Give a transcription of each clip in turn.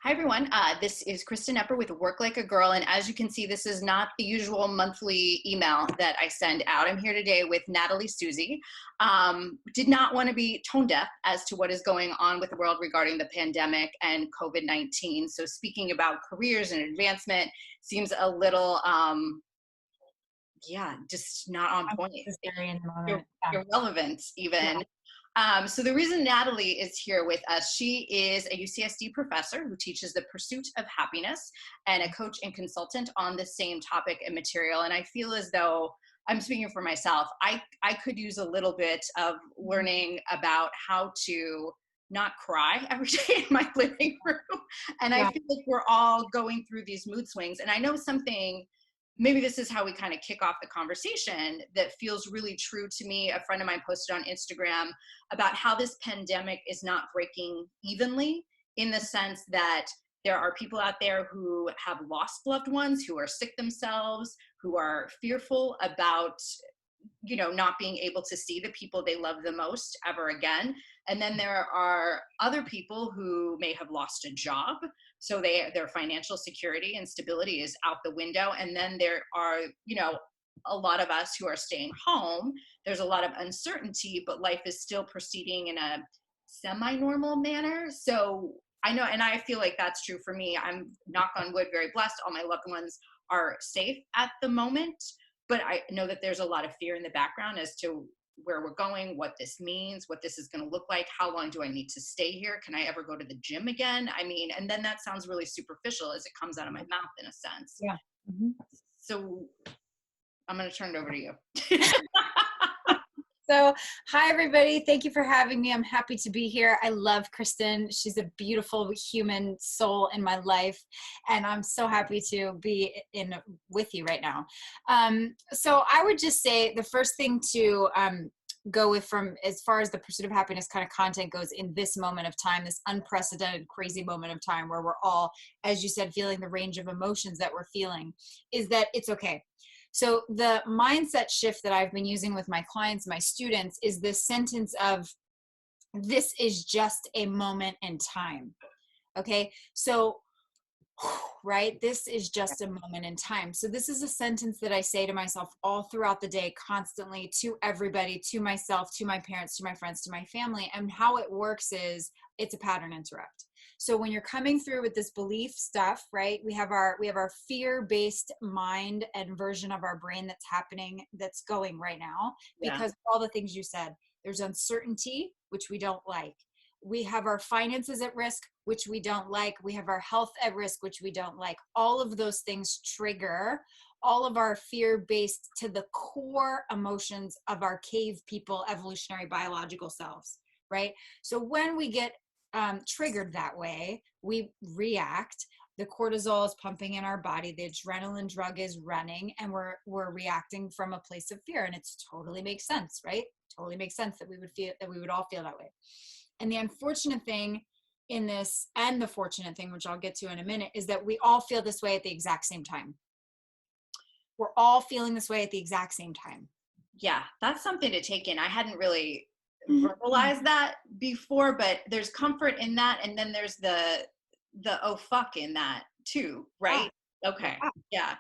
Hi, everyone. This is Kristen Epper with Work Like a Girl. And as you can see, this is not the usual monthly email that I send out. I'm here today with Natalie Susi. Did not want to be tone deaf as to what is going on with the world regarding the pandemic and COVID-19. So speaking about careers and advancement seems a little, just not on point. Irrelevant even. So the reason Natalie is here with us, she is a UCSD professor who teaches the pursuit of happiness and a coach and consultant on the same topic and material. And I feel as though, I'm speaking for myself, I could use a little bit of learning about how to not cry every day in my living room. And I feel like we're all going through these mood swings. And I know something, maybe this is how we kind of kick off the conversation, that feels really true to me. A friend of mine posted on Instagram about how this pandemic is not breaking evenly, in the sense that there are people out there who have lost loved ones, who are sick themselves, who are fearful about, not being able to see the people they love the most ever again. And then there are other people who may have lost a job, so their financial security and stability is out the window. And then there are, a lot of us who are staying home. There's a lot of uncertainty, but life is still proceeding in a semi-normal manner. So I know, and I feel like that's true for me. I'm, knock on wood, very blessed. All my loved ones are safe at the moment, but I know that there's a lot of fear in the background as to where we're going, what this means, what this is going to look like. How long do I need to stay here? Can I ever go to the gym again? I mean, and then that sounds really superficial as it comes out of my mouth in a sense. Yeah. Mm-hmm. So I'm going to turn it over to you. So, hi, everybody. Thank you for having me. I'm happy to be here. I love Kristen. She's a beautiful human soul in my life, and I'm so happy to be with you right now. So I would just say the first thing to go with, from as far as the pursuit of happiness kind of content goes in this moment of time, this unprecedented, crazy moment of time where we're all, as you said, feeling the range of emotions that we're feeling, is that it's okay. So the mindset shift that I've been using with my clients, my students, is this sentence of, this is just a moment in time. Okay. So, right. This is just a moment in time. So this is a sentence that I say to myself all throughout the day, constantly, to everybody, to myself, to my parents, to my friends, to my family. And how it works is, it's a pattern interrupt. So when you're coming through with this belief stuff, right, we have our fear-based mind and version of our brain that's happening, that's going right now, because of all the things you said. There's uncertainty, which we don't like. We have our finances at risk, which we don't like. We have our health at risk, which we don't like. All of those things trigger all of our fear-based to the core emotions of our cave people, evolutionary biological selves, right? So when we get triggered that way, we react. The cortisol is pumping in our body, the adrenaline drug is running, and we're reacting from a place of fear. And it totally makes sense, right? Totally makes sense that we would all feel that way. And the unfortunate thing in this, and the fortunate thing, which I'll get to in a minute, is that we all feel this way at the exact same time. We're all feeling this way at the exact same time. Yeah, that's something to take in. I hadn't really verbalize that before, but there's comfort in that, and then there's the oh fuck in that too, right? Okay. Yeah.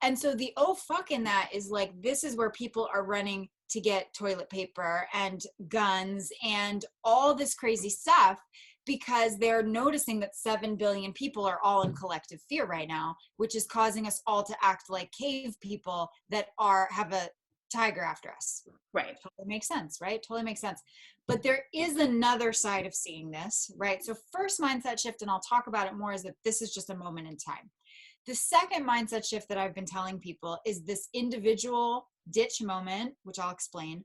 And so the oh fuck in that is like, this is where people are running to get toilet paper and guns and all this crazy stuff, because they're noticing that 7 billion people are all in collective fear right now, which is causing us all to act like cave people that have a tiger after us. Right. Totally makes sense, right? Totally makes sense. But there is another side of seeing this, right? So first mindset shift, and I'll talk about it more, is that this is just a moment in time. The second mindset shift that I've been telling people is this individual ditch moment, which I'll explain,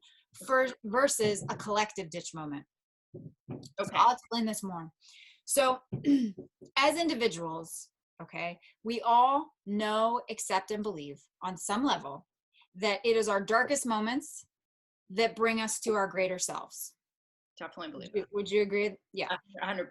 versus a collective ditch moment. Okay. So I'll explain this more. So as individuals, okay, we all know, accept, and believe on some level that it is our darkest moments that bring us to our greater selves. Definitely believe that. Would you agree? Yeah. 100%.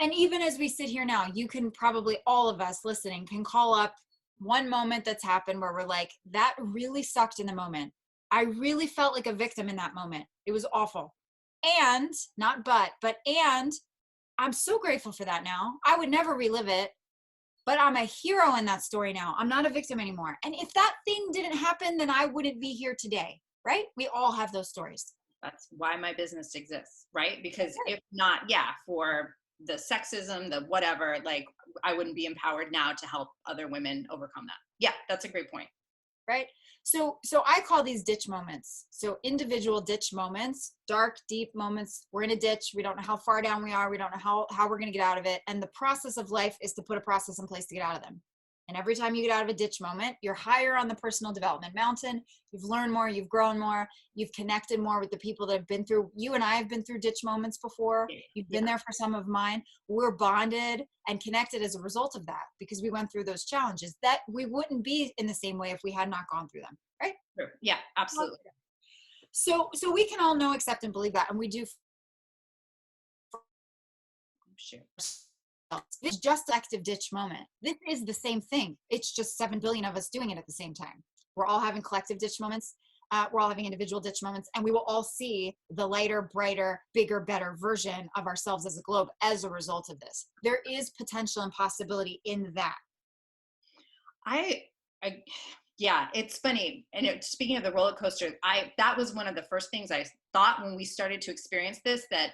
And even as we sit here now, you can probably, all of us listening can call up one moment that's happened where we're like, that really sucked in the moment. I really felt like a victim in that moment. It was awful. And not but, and I'm so grateful for that now. I would never relive it, but I'm a hero in that story now. I'm not a victim anymore. And if that thing didn't happen, then I wouldn't be here today, right? We all have those stories. That's why my business exists, right? Because if not, yeah, for the sexism, the whatever, like I wouldn't be empowered now to help other women overcome that. Yeah, that's a great point. Right? So I call these ditch moments. So individual ditch moments, dark, deep moments. We're in a ditch. We don't know how far down we are. We don't know how we're going to get out of it. And the process of life is to put a process in place to get out of them. And every time you get out of a ditch moment, you're higher on the personal development mountain. You've learned more, you've grown more, you've connected more with the people that have been through, you and I have been through ditch moments before. You've been there for some of mine. We're bonded and connected as a result of that because we went through those challenges that we wouldn't be in the same way if we had not gone through them, right? Sure. Yeah, absolutely. So we can all know, accept, and believe that. And we do. Sure. This is just an active ditch moment. This is the same thing. It's just 7 billion of us doing it at the same time. We're all having collective ditch moments. We're all having individual ditch moments, and we will all see the lighter, brighter, bigger, better version of ourselves as a globe as a result of this. There is potential and possibility in that. Yeah, it's funny. And speaking of the roller coaster, that was one of the first things I thought when we started to experience this, that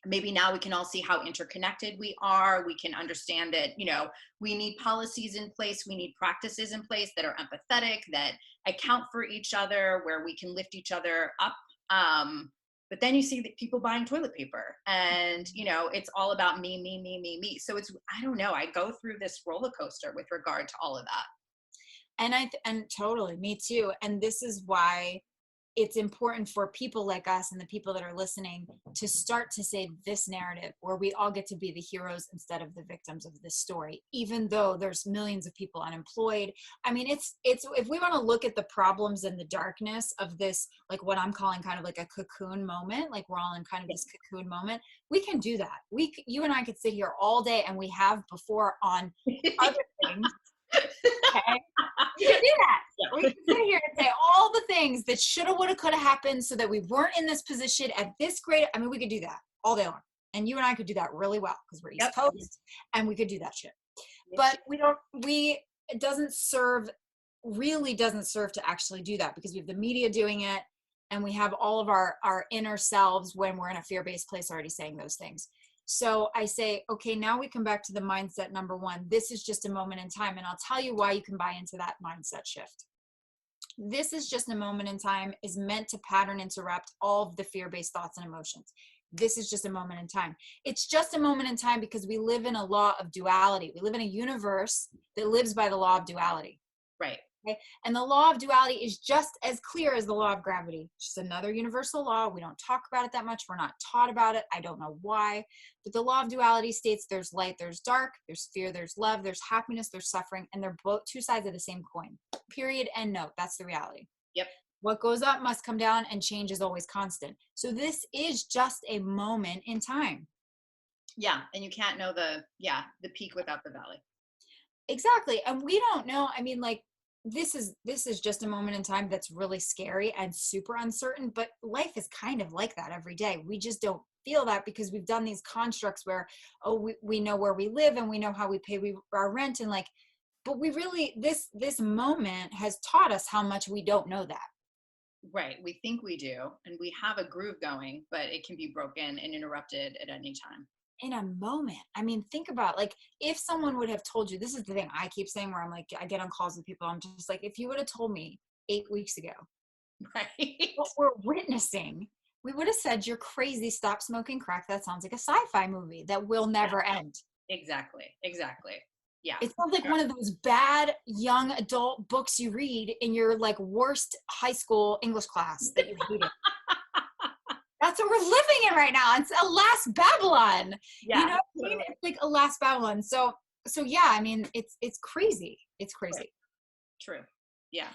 maybe now we can all see how interconnected we are. We can understand that, we need policies in place. We need practices in place that are empathetic, that account for each other, where we can lift each other up. But then you see that people buying toilet paper and, it's all about me, me, me, me, me. So I don't know. I go through this roller coaster with regard to all of that. And totally, me too. And this is why it's important for people like us and the people that are listening to start to say this narrative where we all get to be the heroes instead of the victims of this story, even though there's millions of people unemployed. I mean, it's if we want to look at the problems and the darkness of this, like what I'm calling kind of like a cocoon moment, like we're all in kind of this cocoon moment, we can do that. You and I could sit here all day, and we have before on other things. Okay. We can do that. We can sit here and say all the things that shoulda, woulda, coulda happened so that we weren't in this position at this grade. I mean, we could do that all day long. And you and I could do that really well because we're East Coast and we could do that shit. But it really doesn't serve to actually do that because we have the media doing it and we have all of our inner selves when we're in a fear-based place already saying those things. So I say, okay, now we come back to the mindset number one. This is just a moment in time. And I'll tell you why you can buy into that mindset shift. This is just a moment in time is meant to pattern interrupt all of the fear-based thoughts and emotions. This is just a moment in time. It's just a moment in time because we live in a law of duality. We live in a universe that lives by the law of duality. Right. Okay? And the law of duality is just as clear as the law of gravity. It's just another universal law. We don't talk about it that much. We're not taught about it. I don't know why. But the law of duality states there's light, there's dark, there's fear, there's love, there's happiness, there's suffering, and they're both two sides of the same coin. Period. And no, that's the reality. Yep. What goes up must come down, and change is always constant. So this is just a moment in time. Yeah. And you can't know the peak without the valley. Exactly. And we don't know. I mean, like, this is just a moment in time that's really scary and super uncertain, but life is kind of like that every day. We just don't feel that because we've done these constructs where, we know where we live and we know how we pay our rent, and like, but we really, this moment has taught us how much we don't know that. Right. We think we do, and we have a groove going, but it can be broken and interrupted at any time. In a moment. I mean, think about, like, if someone would have told you, this is the thing I keep saying where I'm like, I get on calls with people, I'm just like, if you would have told me 8 weeks ago, right, what we're witnessing, we would have said, you're crazy, stop smoking crack. That sounds like a sci-fi movie that will never end. Exactly. Yeah. It sounds like one of those bad young adult books you read in your like worst high school English class that you hated. That's what we're living in right now. It's a last Babylon. Yeah, Totally. It's like a last Babylon. So yeah, I mean, it's crazy. It's crazy. Right. True. Yeah.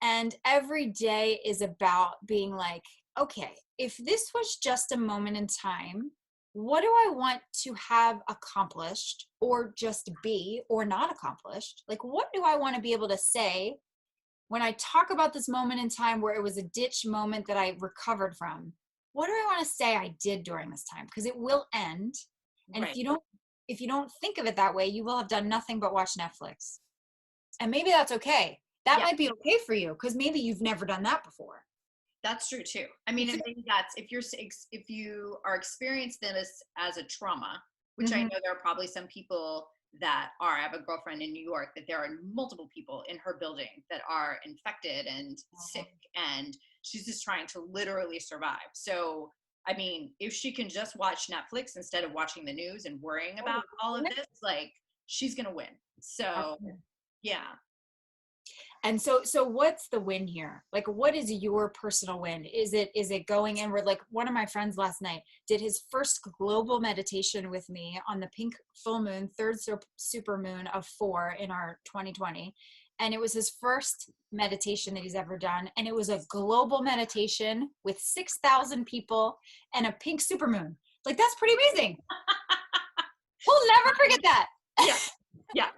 And every day is about being like, okay, if this was just a moment in time, what do I want to have accomplished or just be or not accomplished? Like, what do I want to be able to say when I talk about this moment in time where it was a ditch moment that I recovered from? What do I want to say I did during this time? Because it will end. And Right. if you don't think of it that way, you will have done nothing but watch Netflix. And maybe that's okay. That Yeah. might be okay for you because maybe you've never done that before. That's true too. I mean, and maybe that's if you are experiencing this as a trauma, which I know there are probably some people that are. I have a girlfriend in New York that there are multiple people in her building that are infected and sick, and she's just trying to literally survive. So, I mean, if she can just watch Netflix instead of watching the news and worrying about all of this, like, she's gonna win. So, yeah. And so what's the win here? Like, what is your personal win? Is it going inward? Like, one of my friends last night did his first global meditation with me on the pink full moon, third super moon of 4 in our 2020. And it was his first meditation that he's ever done. And it was a global meditation with 6,000 people and a pink super moon. Like, that's pretty amazing. We'll never forget that. Yeah. Yeah.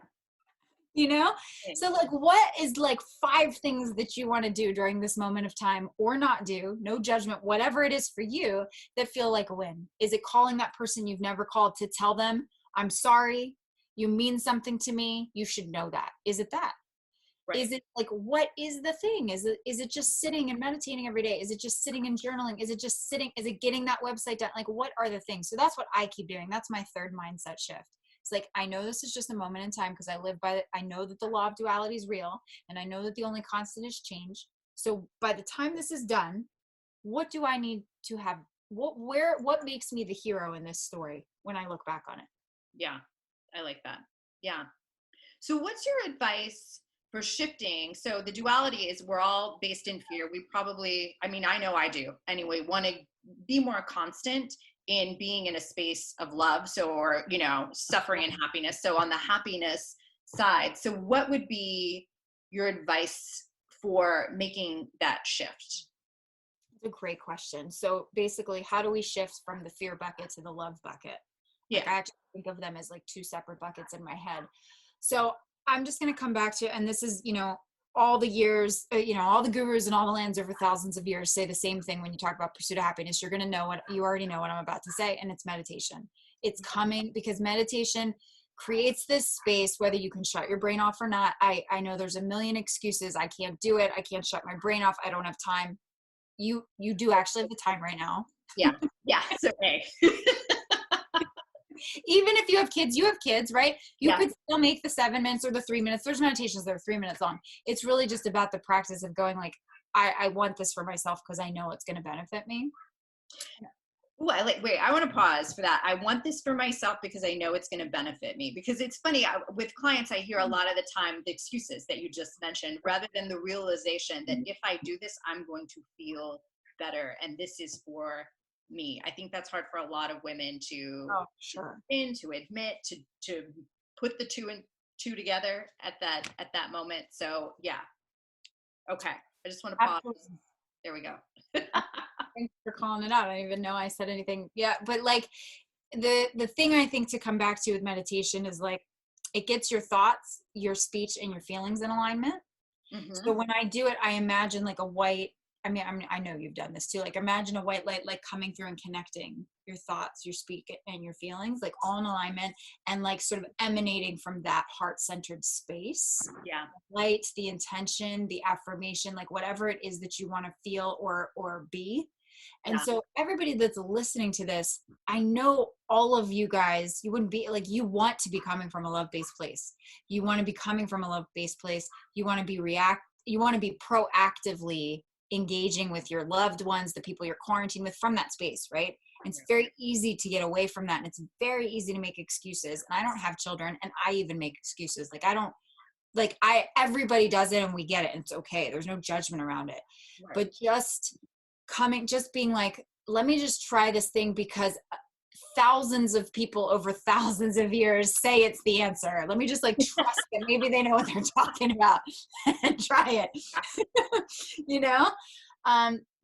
You know? So like, what is like 5 things that you want to do during this moment of time or not do, no judgment, whatever it is for you, that feel like a win? Is it calling that person you've never called to tell them, I'm sorry, you mean something to me, you should know that? Is it that? Right. Is it like, what is the thing? Is it just sitting and meditating every day? Is it just sitting and journaling? Is it getting that website done? Like, what are the things? So that's what I keep doing. That's my third mindset shift. It's like, I know this is just a moment in time because I know that the law of duality is real, and I know that the only constant is change. So by the time this is done, what do I need to have? What makes me the hero in this story when I look back on it? Yeah, I like that. Yeah. So what's your advice for shifting? So the duality is we're all based in fear. We probably, I mean, I know I do anyway, want to be more constant in being in a space of love. So, or, you know, suffering and happiness. So on the happiness side, so what would be your advice for making that shift? That's a great question. So basically, how do we shift from the fear bucket to the love bucket? Like, I actually think of them as like 2 separate buckets in my head. So I'm just going to come back to, and this is, you know, all the years, you know, all the gurus and all the lands over thousands of years say the same thing when you talk about pursuit of happiness. You're going to know what you already know what I'm about to say, and it's meditation. It's coming because meditation creates this space, whether you can shut your brain off or not. I know there's a million excuses. I can't do it. I can't shut my brain off. I don't have time. You do actually have the time right now. Yeah. Yeah. It's okay. Even if you have kids, right? You could still make the 7 minutes or the 3 minutes. There's meditations that are 3 minutes long. It's really just about the practice of going like, I want this for myself because I know it's going to benefit me. Ooh, I want to pause for that. I want this for myself because I know it's going to benefit me. Because it's funny, with clients, I hear a lot of the time the excuses that you just mentioned, rather than the realization that if I do this, I'm going to feel better. And this is for me. I think that's hard for a lot of women to to admit, to put the two and two together at that moment. So yeah. Okay. I just want to pause. Absolutely. There we go. Thanks for calling it out. I don't even know I said anything. Yeah. But like the thing I think to come back to with meditation is like, it gets your thoughts, your speech, and your feelings in alignment. Mm-hmm. So when I do it, I imagine like a white, I know you've done this too. Like, imagine a white light, like coming through and connecting your thoughts, your speak, and your feelings, like all in alignment, and like sort of emanating from that heart-centered space. Yeah. Light, the intention, the affirmation, like whatever it is that you want to feel or be. And so everybody that's listening to this, I know all of you guys, you wouldn't be like, you want to be coming from a love-based place. You want to be coming from a love-based place. You want to be you want to be proactively engaging with your loved ones, the people you're quarantined with, from that space, right? And it's very easy to get away from that. And it's very easy to make excuses. And I don't have children, and I even make excuses. Like, everybody does it, and we get it, and it's okay. There's no judgment around it. Right. But just being like, let me just try this thing because thousands of people over thousands of years say it's the answer. Let me just like trust that maybe they know what they're talking about and try it. You know?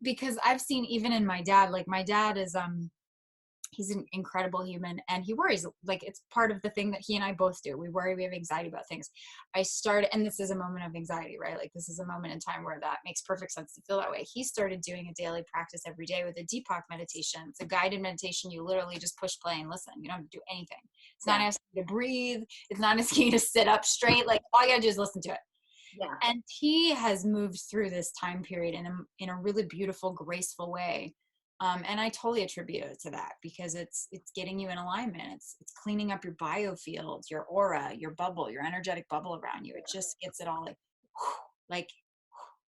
Because I've seen, even in my dad, like my dad is He's an incredible human, and he worries. Like, it's part of the thing that he and I both do. We worry, we have anxiety about things. I started, and this is a moment of anxiety, right? Like, this is a moment in time where that makes perfect sense to feel that way. He started doing a daily practice every day with a Deepak meditation. It's a guided meditation. You literally just push play and listen. You don't have to do anything. It's not asking you to breathe. It's not asking you to sit up straight. Like, all you gotta do is listen to it. Yeah. And he has moved through this time period in a really beautiful, graceful way. And I totally attribute it to that, because it's getting you in alignment. It's cleaning up your biofield, your aura, your bubble, your energetic bubble around you. It just gets it all like,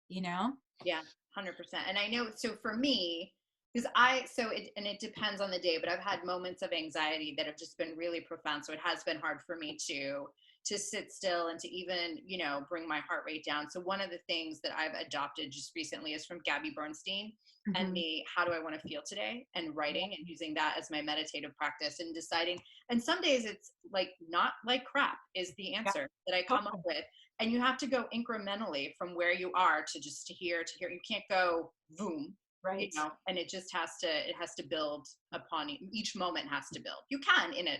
you know? Yeah, 100%. And I know, so for me, because it depends on the day, but I've had moments of anxiety that have just been really profound. So it has been hard for me to sit still and to even, bring my heart rate down. So one of the things that I've adopted just recently is from Gabby Bernstein, and the how do I want to feel today, and writing and using that as my meditative practice and deciding. And some days it's like, not like crap is the answer that I come up with. And you have to go incrementally from where you are to here. You can't go boom, right? And it just has to build upon each moment has to build. You can in a,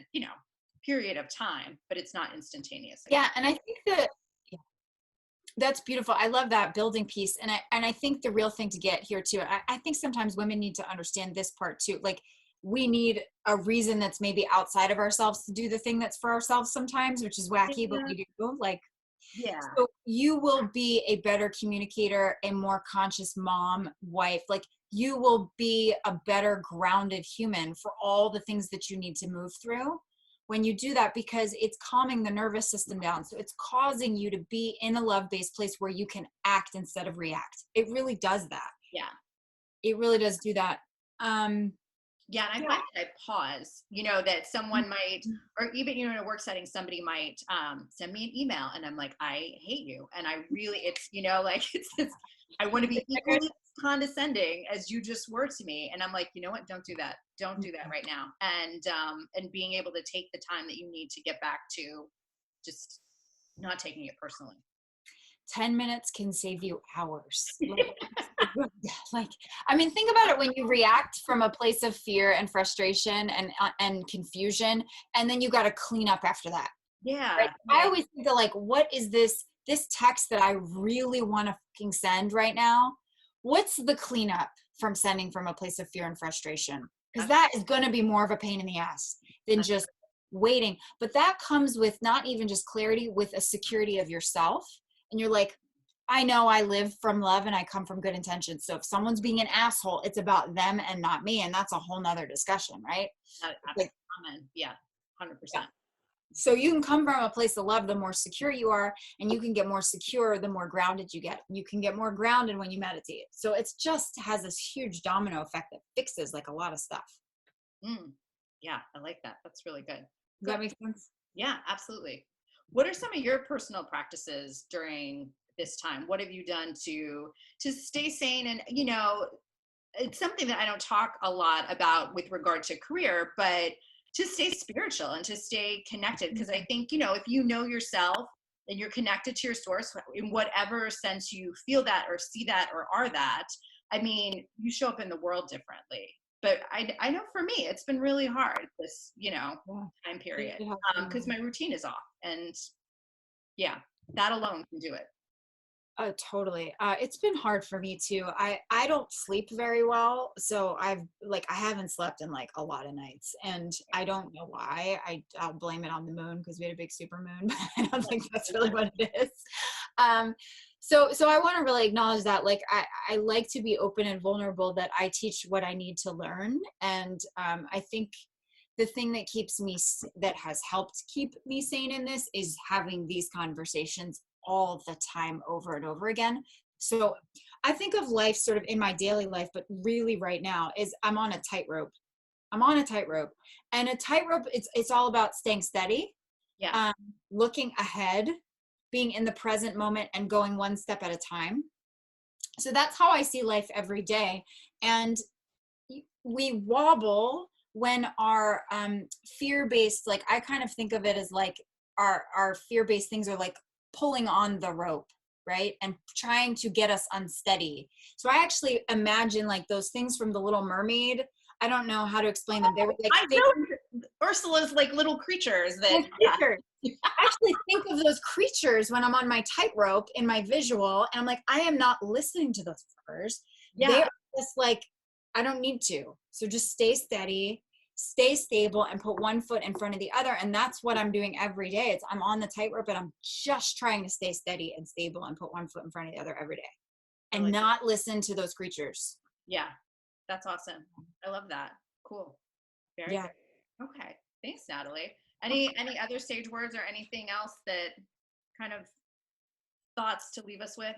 period of time, but it's not instantaneous. Yeah. And I think that, that's beautiful. I love that building piece. And I think the real thing to get here too, I think sometimes women need to understand this part too. Like, we need a reason that's maybe outside of ourselves to do the thing that's for ourselves sometimes, which is wacky, but we do. Like, so you will be a better communicator, a more conscious mom, wife. Like, you will be a better grounded human for all the things that you need to move through when you do that, because it's calming the nervous system down. So it's causing you to be in a love-based place where you can act instead of react. It really does that. Yeah. It really does do that. Yeah, and I find that I pause, that someone might, or even, in a work setting, somebody might send me an email, and I'm like, I hate you. And I really, it's, it's I want to be equally condescending as you just were to me. And I'm like, you know what? Don't do that. Don't do that right now. And being able to take the time that you need to get back to just not taking it personally. 10 minutes can save you hours. Like, I mean, think about it. When you react from a place of fear and frustration and confusion, and then you got to clean up after that. Yeah. Right? I always think of, like, what is this text that I really want to fucking send right now? What's the cleanup from sending from a place of fear and frustration? Because that is going to be more of a pain in the ass than just waiting. But that comes with not even just clarity, with a security of yourself. And you're like, I know I live from love and I come from good intentions. So if someone's being an asshole, it's about them and not me. And that's a whole nother discussion, right? Like, yeah, 100%. Yeah. So you can come from a place of love, the more secure you are, and you can get more secure the more grounded you get. You can get more grounded when you meditate. So it's just has this huge domino effect that fixes like a lot of stuff. Yeah, I like that. That's really good. Does that make sense? Yeah, absolutely. What are some of your personal practices during this time? What have you done to stay sane? And, it's something that I don't talk a lot about with regard to career, but to stay spiritual and to stay connected. Because I think, if you know yourself and you're connected to your source in whatever sense you feel that or see that or are that, I mean, you show up in the world differently. But I know for me, it's been really hard this, time period, because my routine is off, and that alone can do it. Oh, totally. It's been hard for me too. I don't sleep very well. So I haven't slept in like a lot of nights, and I don't know why. I'll blame it on the moon, because we had a big super moon, but I don't think that's really what it is. So I want to really acknowledge that, like, I like to be open and vulnerable, that I teach what I need to learn. And I think the thing that has helped keep me sane in this is having these conversations all the time, over and over again. So I think of life sort of in my daily life, but really right now is I'm on a tightrope. And a tightrope, it's all about staying steady, looking ahead, being in the present moment, and going one step at a time. So that's how I see life every day. And we wobble when our fear-based, like, I kind of think of it as like our fear-based things are like pulling on the rope, right? And trying to get us unsteady. So I actually imagine like those things from The Little Mermaid. I don't know how to explain them. They were like, I know Ursula's like little creatures that, creatures. I actually think of those creatures when I'm on my tightrope in my visual, and I'm like, I am not listening to those fuckers. They're just like, I don't need to. So just stay steady, stay stable, and put one foot in front of the other. And that's what I'm doing every day. I'm on the tightrope, and I'm just trying to stay steady and stable and put one foot in front of the other every day, and not listen to those creatures. Yeah, that's awesome. I love that. Cool. Very good. Okay. Thanks, Natalie. Any other sage words or anything else that kind of thoughts to leave us with?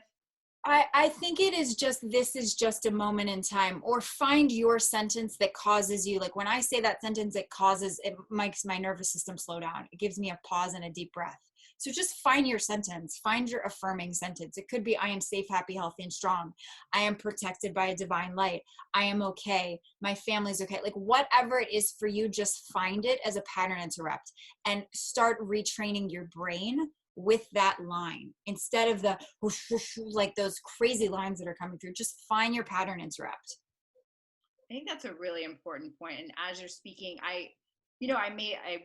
I think this is just a moment in time, or find your sentence that causes you, like when I say that sentence, it makes my nervous system slow down. It gives me a pause and a deep breath. So just find your sentence, find your affirming sentence. It could be, I am safe, happy, healthy, and strong. I am protected by a divine light. I am okay. My family's okay. Like whatever it is for you, just find it as a pattern interrupt and start retraining your brain with that line instead of the whoosh, whoosh, like those crazy lines that are coming through. Just find your pattern interrupt. I think that's a really important point. And as you're speaking, I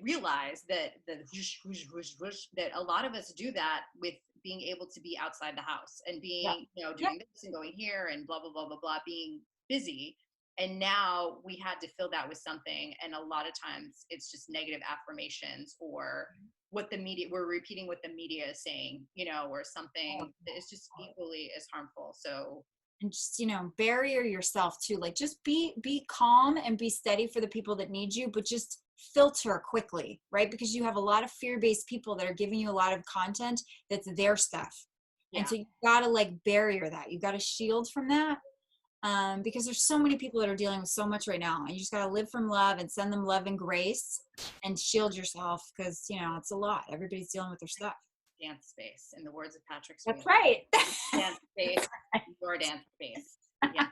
realized that whoosh, whoosh, whoosh, whoosh, that a lot of us do that with being able to be outside the house and being, doing this and going here and blah, blah, blah, blah, blah, being busy. And now we had to fill that with something. And a lot of times it's just negative affirmations or what the media, we're repeating what the media is saying, or something that is just equally as harmful. So, and just, barrier yourself too. Like just be calm and be steady for the people that need you, but just filter quickly, right? Because you have a lot of fear-based people that are giving you a lot of content that's their stuff. Yeah. And so you gotta barrier that. You gotta shield from that. Because there's so many people that are dealing with so much right now, and you just got to live from love and send them love and grace and shield yourself because it's a lot. Everybody's dealing with their stuff. Dance space, in the words of Patrick Swayze. That's right. Dance space, your dance space. Yeah.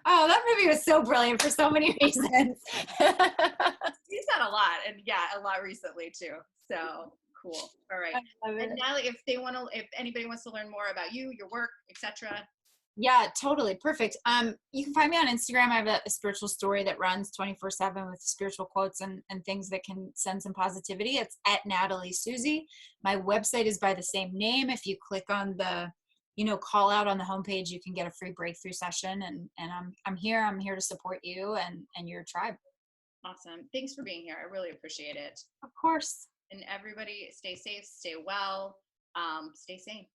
Oh, that movie was so brilliant for so many reasons. He's done a lot, and a lot recently too. So cool. All right. And Natalie, if anybody wants to learn more about you, your work, etc. Yeah, totally. Perfect. You can find me on Instagram. I have a spiritual story that runs 24/7 with spiritual quotes and things that can send some positivity. It's at Natalie Susi. My website is by the same name. If you click on the, call out on the homepage, you can get a free breakthrough session. And I'm here to support you and your tribe. Awesome. Thanks for being here. I really appreciate it. Of course. And everybody stay safe, stay well, stay sane.